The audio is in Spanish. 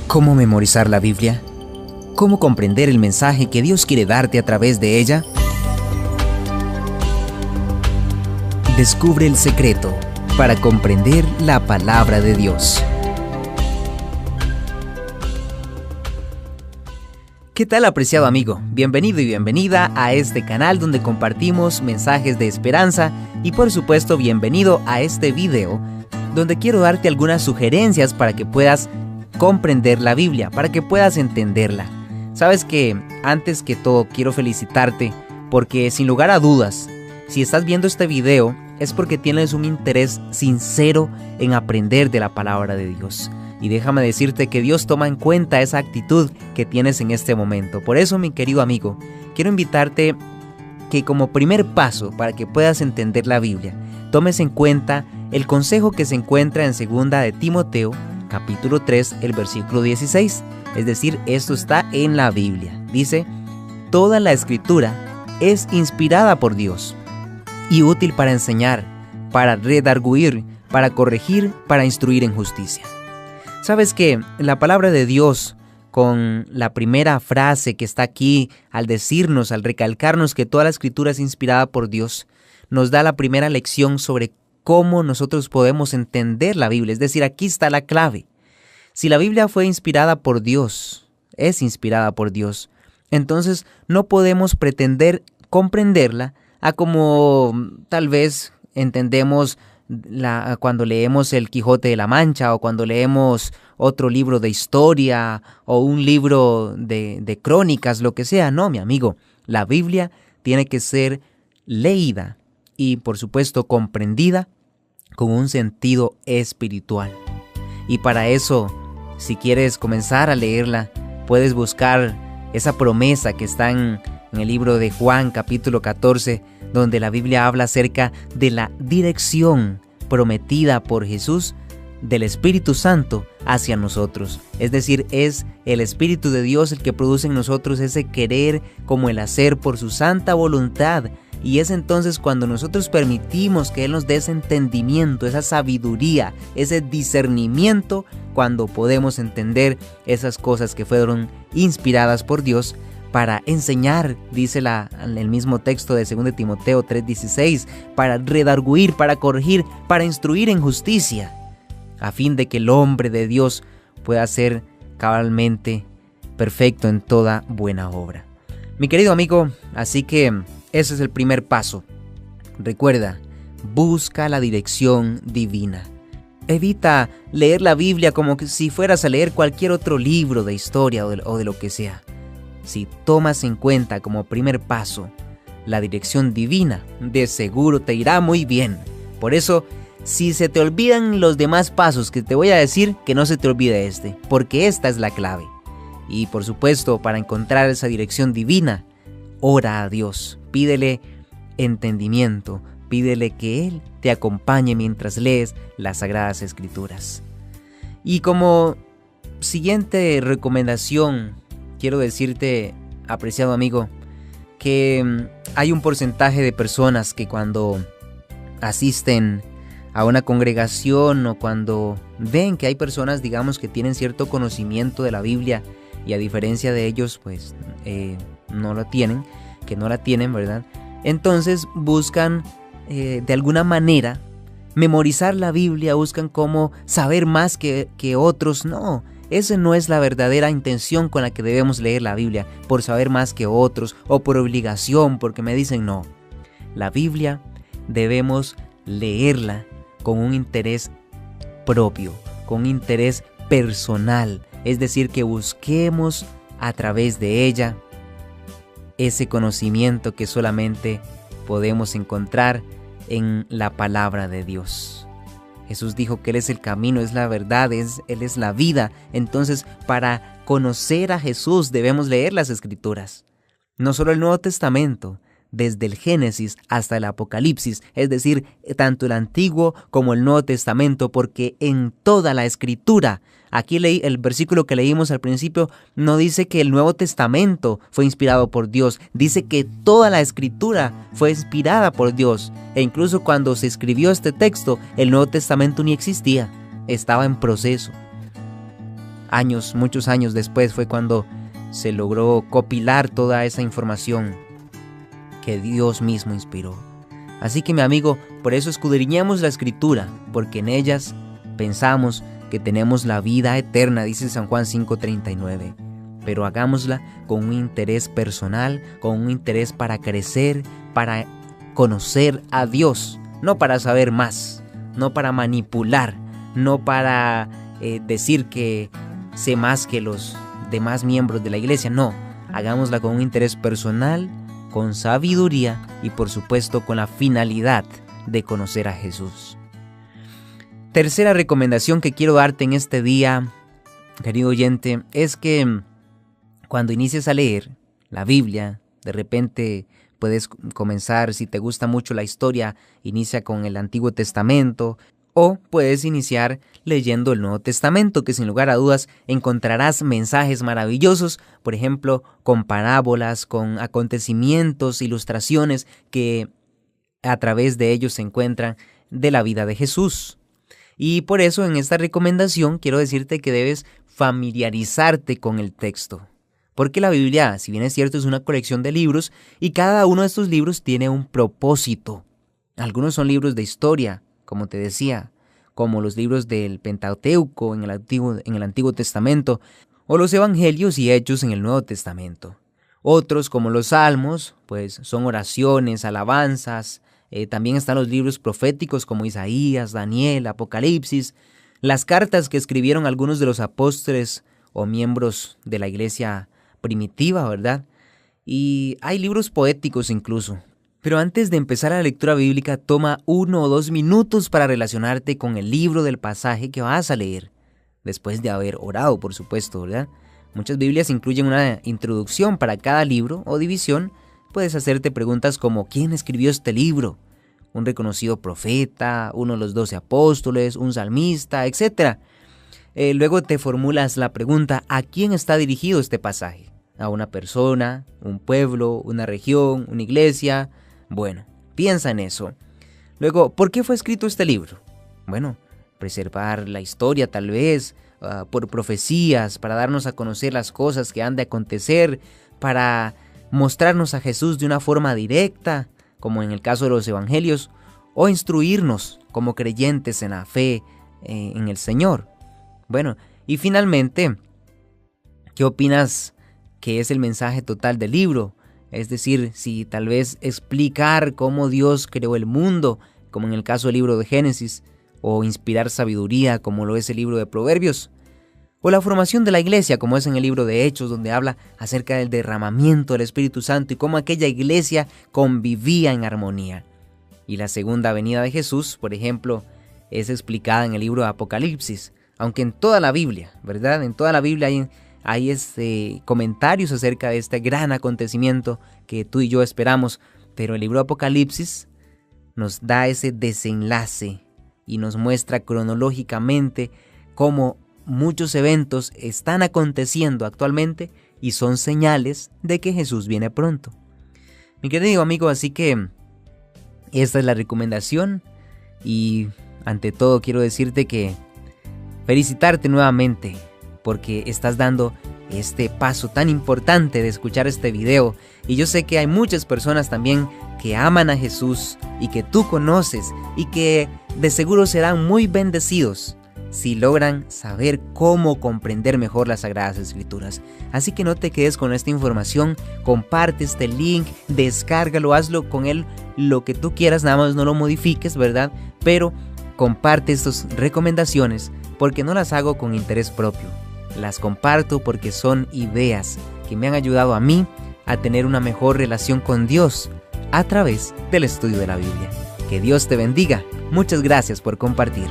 ¿Cómo memorizar la Biblia? ¿Cómo comprender el mensaje que Dios quiere darte a través de ella? Descubre el secreto para comprender la palabra de Dios. ¿Qué tal, apreciado amigo? Bienvenido y bienvenida a este canal donde compartimos mensajes de esperanza y por supuesto bienvenido a este video donde quiero darte algunas sugerencias para que puedas comprender la Biblia, para que puedas entenderla. Sabes que antes que todo quiero felicitarte porque sin lugar a dudas, si estás viendo este video es porque tienes un interés sincero en aprender de la palabra de Dios. Y déjame decirte que Dios toma en cuenta esa actitud que tienes en este momento. Por eso, mi querido amigo, quiero invitarte que como primer paso para que puedas entender la Biblia, tomes en cuenta el consejo que se encuentra en 2 de Timoteo, capítulo 3, el versículo 16. Es decir, esto está en la Biblia. Dice: toda la escritura es inspirada por Dios y útil para enseñar, para redarguir, para corregir, para instruir en justicia. ¿Sabes que la palabra de Dios, con la primera frase que está aquí, al decirnos, al recalcarnos que toda la escritura es inspirada por Dios, nos da la primera lección sobre cómo nosotros podemos entender la Biblia? Es decir, aquí está la clave. Si la Biblia fue inspirada por Dios, es inspirada por Dios, entonces no podemos pretender comprenderla a como tal vez entendemos cuando leemos el Quijote de la Mancha o cuando leemos otro libro de historia o un libro de crónicas, lo que sea. No, mi amigo, la Biblia tiene que ser leída y por supuesto comprendida con un sentido espiritual. Y para eso, si quieres comenzar a leerla, puedes buscar esa promesa que está en el libro de Juan, capítulo 14, donde la Biblia habla acerca de la dirección prometida por Jesús del Espíritu Santo hacia nosotros. Es decir, es el Espíritu de Dios el que produce en nosotros ese querer como el hacer por su santa voluntad. Y es entonces cuando nosotros permitimos que Él nos dé ese entendimiento, esa sabiduría, ese discernimiento, cuando podemos entender esas cosas que fueron inspiradas por Dios para enseñar, dice el mismo texto de 2 de Timoteo 3:16, para redarguir, para corregir, para instruir en justicia, a fin de que el hombre de Dios pueda ser cabalmente perfecto en toda buena obra. Mi querido amigo, así que ese es el primer paso. Recuerda, busca la dirección divina. Evita leer la Biblia como si fueras a leer cualquier otro libro de historia o de lo que sea. Si tomas en cuenta como primer paso la dirección divina, de seguro te irá muy bien. Por eso, si se te olvidan los demás pasos que te voy a decir, que no se te olvide este, porque esta es la clave. Y por supuesto, para encontrar esa dirección divina, ora a Dios, pídele entendimiento, pídele que Él te acompañe mientras lees las Sagradas Escrituras. Y como siguiente recomendación, quiero decirte, apreciado amigo, que hay un porcentaje de personas que cuando asisten a una congregación o cuando ven que hay personas, digamos, que tienen cierto conocimiento de la Biblia y a diferencia de ellos, pues no la tienen, ¿verdad? Entonces buscan de alguna manera memorizar la Biblia, buscan cómo saber más que otros. No, esa no es la verdadera intención con la que debemos leer la Biblia, por saber más que otros o por obligación, porque me dicen no. La Biblia debemos leerla con un interés propio, con un interés personal, es decir, que busquemos a través de ella ese conocimiento que solamente podemos encontrar en la palabra de Dios. Jesús dijo que Él es el camino, es la verdad, Él es la vida. Entonces, para conocer a Jesús debemos leer las Escrituras. No solo el Nuevo Testamento, desde el Génesis hasta el Apocalipsis, es decir, tanto el Antiguo como el Nuevo Testamento, porque en toda la Escritura, aquí leí el versículo que leímos al principio, no dice que el Nuevo Testamento fue inspirado por Dios, dice que toda la Escritura fue inspirada por Dios, e incluso cuando se escribió este texto, el Nuevo Testamento ni existía, estaba en proceso. muchos años después fue cuando se logró compilar toda esa información que Dios mismo inspiró. Así que mi amigo, por eso escudriñemos la Escritura, porque en ellas pensamos que tenemos la vida eterna, dice San Juan 5:39. Pero hagámosla con un interés personal, con un interés para crecer, para conocer a Dios, no para saber más, no para manipular, no para decir que sé más que los demás miembros de la iglesia, no. Hagámosla con un interés personal, con sabiduría y por supuesto con la finalidad de conocer a Jesús. Tercera recomendación que quiero darte en este día, querido oyente, es que cuando inicies a leer la Biblia, de repente puedes comenzar, si te gusta mucho la historia, inicia con el Antiguo Testamento, o puedes iniciar leyendo el Nuevo Testamento, que sin lugar a dudas encontrarás mensajes maravillosos, por ejemplo, con parábolas, con acontecimientos, ilustraciones que a través de ellos se encuentran de la vida de Jesús. Y por eso en esta recomendación quiero decirte que debes familiarizarte con el texto. Porque la Biblia, si bien es cierto, es una colección de libros y cada uno de estos libros tiene un propósito. Algunos son libros de historia, como te decía, como los libros del Pentateuco en el Antiguo Testamento, o los Evangelios y Hechos en el Nuevo Testamento. Otros, como los Salmos, pues son oraciones, alabanzas. También están los libros proféticos como Isaías, Daniel, Apocalipsis, las cartas que escribieron algunos de los apóstoles o miembros de la iglesia primitiva, ¿verdad? Y hay libros poéticos incluso. Pero antes de empezar la lectura bíblica, toma 1 o 2 minutos para relacionarte con el libro del pasaje que vas a leer, después de haber orado, por supuesto, ¿verdad? Muchas Biblias incluyen una introducción para cada libro o división. Puedes hacerte preguntas como ¿quién escribió este libro? Un reconocido profeta, uno de los 12 apóstoles, un salmista, etc. Luego te formulas la pregunta ¿a quién está dirigido este pasaje? ¿A una persona, un pueblo, una región, una iglesia? Bueno, piensa en eso. Luego, ¿por qué fue escrito este libro? Bueno, preservar la historia tal vez, por profecías, para darnos a conocer las cosas que han de acontecer, para mostrarnos a Jesús de una forma directa, como en el caso de los evangelios, o instruirnos como creyentes en la fe en el Señor. Bueno, y finalmente, ¿qué opinas que es el mensaje total del libro? Es decir, si tal vez explicar cómo Dios creó el mundo, como en el caso del libro de Génesis, o inspirar sabiduría, como lo es el libro de Proverbios, o la formación de la iglesia, como es en el libro de Hechos, donde habla acerca del derramamiento del Espíritu Santo y cómo aquella iglesia convivía en armonía. Y la segunda venida de Jesús, por ejemplo, es explicada en el libro de Apocalipsis, aunque en toda la Biblia, ¿verdad? En toda la Biblia hay comentarios acerca de este gran acontecimiento que tú y yo esperamos, pero el libro de Apocalipsis nos da ese desenlace y nos muestra cronológicamente cómo muchos eventos están aconteciendo actualmente y son señales de que Jesús viene pronto. Mi querido amigo, así que esta es la recomendación y ante todo quiero decirte que felicitarte nuevamente porque estás dando este paso tan importante de escuchar este video y yo sé que hay muchas personas también que aman a Jesús y que tú conoces y que de seguro serán muy bendecidos si logran saber cómo comprender mejor las Sagradas Escrituras. Así que no te quedes con esta información, comparte este link, descárgalo, hazlo con él lo que tú quieras, nada más no lo modifiques, ¿verdad? Pero comparte estas recomendaciones porque no las hago con interés propio. Las comparto porque son ideas que me han ayudado a mí a tener una mejor relación con Dios a través del estudio de la Biblia. Que Dios te bendiga. Muchas gracias por compartir.